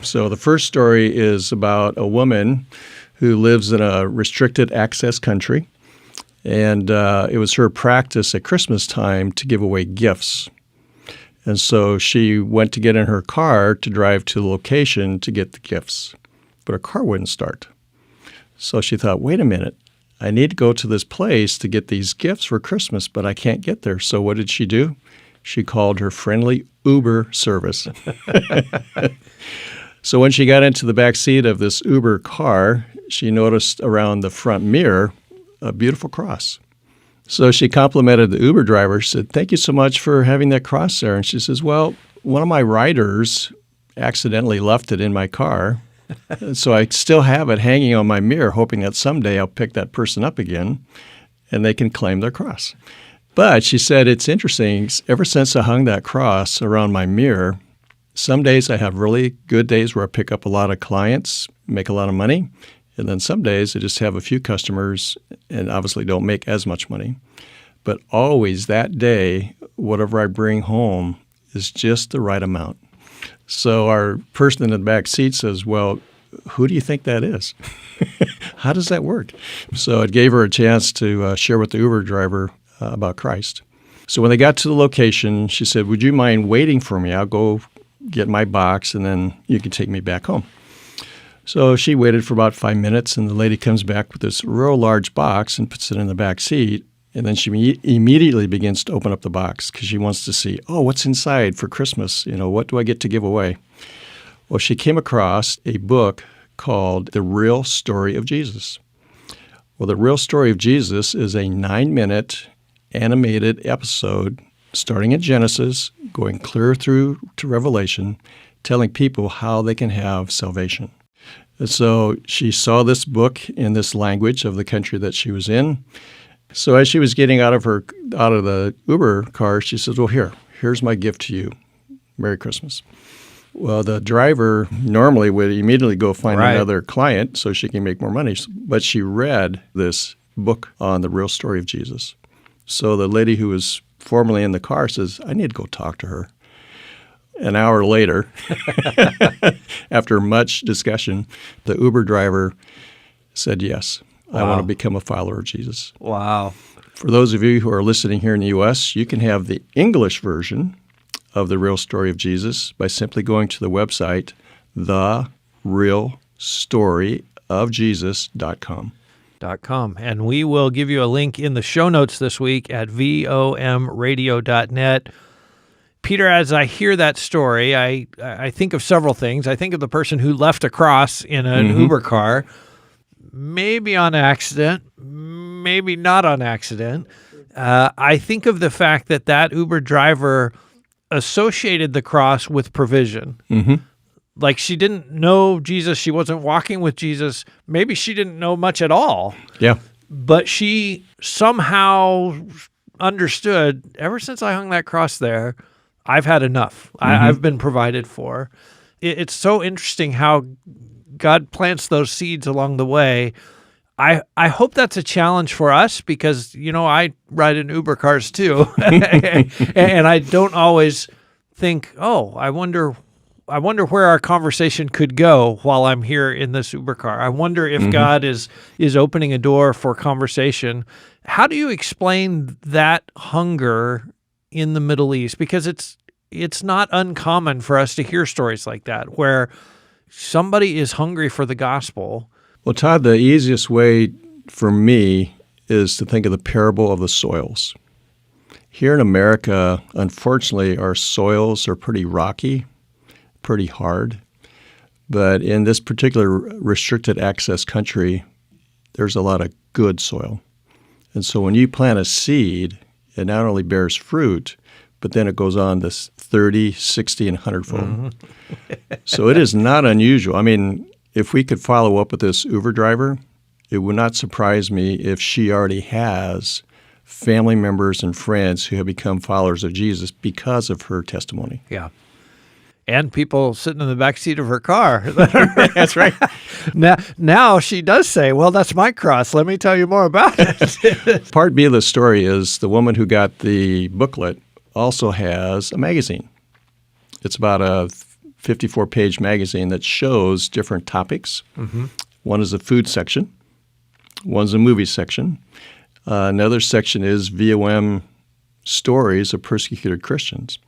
So the first story is about a woman who lives in a restricted access country, and it was her practice at Christmas time to give away gifts. And so she went to get in her car to drive to the location to get the gifts, but her car wouldn't start. So she thought, wait a minute, I need to go to this place to get these gifts for Christmas, but I can't get there. So what did she do? She called her friendly Uber service. So when she got into the back seat of this Uber car, she noticed around the front mirror a beautiful cross. So she complimented the Uber driver. She said, thank you so much for having that cross there. And she says, well, one of my riders accidentally left it in my car. So I still have it hanging on my mirror, hoping that someday I'll pick that person up again and they can claim their cross. But she said, it's interesting. Ever since I hung that cross around my mirror, some days I have really good days where I pick up a lot of clients, make a lot of money. And then some days I just have a few customers and obviously don't make as much money. But always that day, whatever I bring home is just the right amount. So our person in the back seat says, well, who do you think that is? How does that work? So it gave her a chance to share with the Uber driver about Christ. So when they got to the location, she said, would you mind waiting for me? I'll go get my box and then you can take me back home. So she waited for about 5 minutes, and the lady comes back with this real large box and puts it in the back seat. And then she immediately begins to open up the box because she wants to see, oh, what's inside for Christmas? What do I get to give away? Well, she came across a book called The Real Story of Jesus. Well, The Real Story of Jesus is a 9-minute animated episode starting in Genesis, going clear through to Revelation, telling people how they can have salvation. And so she saw this book in this language of the country that she was in. So as she was getting out of the Uber car, she says, well, here's my gift to you. Merry Christmas. Well, the driver normally would immediately go find another client so she can make more money. But she read this book on the real story of Jesus. So the lady who was formerly in the car says, I need to go talk to her. An hour later, after much discussion, the Uber driver said, yes, I want to become a follower of Jesus. Wow. For those of you who are listening here in the U.S., you can have the English version of The Real Story of Jesus by simply going to the website, therealstoryofjesus.com. And we will give you a link in the show notes this week at vomradio.net. Peter, as I hear that story, I think of several things. I think of the person who left a cross in an Uber car, maybe on accident, maybe not on accident. I think of the fact that Uber driver associated the cross with provision. Mm-hmm. Like she didn't know Jesus. She wasn't walking with Jesus. Maybe she didn't know much at all. Yeah. But she somehow understood, ever since I hung that cross there, I've had enough. I've been provided for. It's so interesting how God plants those seeds along the way. I hope that's a challenge for us because, I ride in Uber cars too. And I don't always think, I wonder where our conversation could go while I'm here in this Uber car. I wonder if God is opening a door for conversation. How do you explain that hunger in the Middle East? Because it's not uncommon for us to hear stories like that, where somebody is hungry for the gospel. Well, Todd, the easiest way for me is to think of the parable of the soils. Here in America, unfortunately, our soils are pretty rocky, pretty hard. But in this particular restricted access country, there's a lot of good soil. And so when you plant a seed, it not only bears fruit, but then it goes on this 30, 60, and 100-fold. So it is not unusual. I mean, if we could follow up with this Uber driver, it would not surprise me if she already has family members and friends who have become followers of Jesus because of her testimony. Yeah. And people sitting in the back seat of her car. That's right. Now she does say, well, that's my cross. Let me tell you more about it. Part B of the story is the woman who got the booklet also has a magazine. It's about a 54-page magazine that shows different topics. One is a food section. One's a movie section. Another section is VOM stories of persecuted Christians.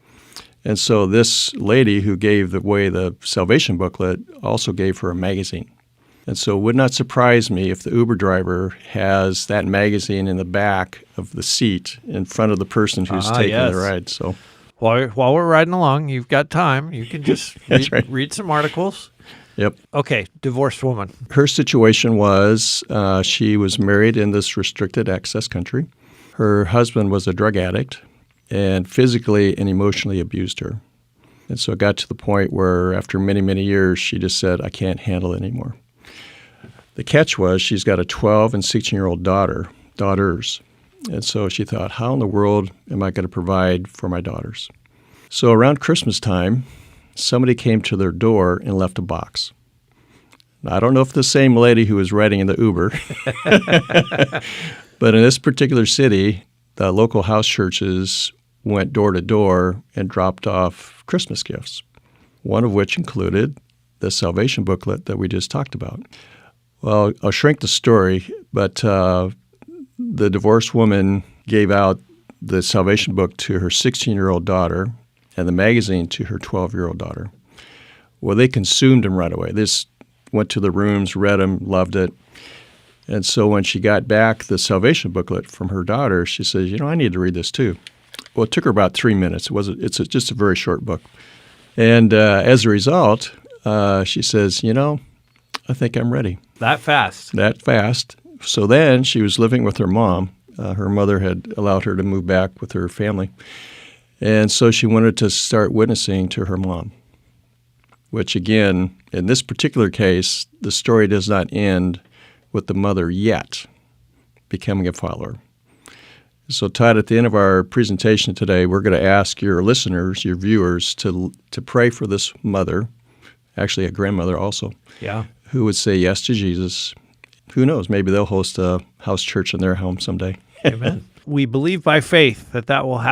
And so this lady who gave away the salvation booklet also gave her a magazine. And so it would not surprise me if the Uber driver has that magazine in the back of the seat in front of the person who's taking the ride. So while we're riding along, you've got time. You can just read some articles. Yep. Okay, divorced woman. Her situation was she was married in this restricted access country. Her husband was a drug addict and physically and emotionally abused her. And so it got to the point where after many, many years, she just said, I can't handle it anymore. The catch was she's got a 12 and 16-year-old daughters. And so she thought, how in the world am I going to provide for my daughters? So around Christmas time, somebody came to their door and left a box. Now, I don't know if the same lady who was riding in the Uber, but in this particular city, the local house churches went door to door and dropped off Christmas gifts, one of which included the salvation booklet that we just talked about. Well, I'll shrink the story, but the divorced woman gave out the salvation book to her 16-year-old daughter and the magazine to her 12-year-old daughter. Well, they consumed them right away. They just went to the rooms, read them, loved it. And so when she got back the salvation booklet from her daughter, she says, I need to read this too. Well, it took her about 3 minutes. It's just a very short book. And as a result, she says, I think I'm ready. That fast? That fast. So then she was living with her mom. Her mother had allowed her to move back with her family. And so she wanted to start witnessing to her mom, which again, in this particular case, the story does not end with the mother yet becoming a follower. So Todd, at the end of our presentation today, we're going to ask your listeners, your viewers, to pray for this mother, actually a grandmother also, who would say yes to Jesus. Who knows, maybe they'll host a house church in their home someday. Amen. We believe by faith that will happen.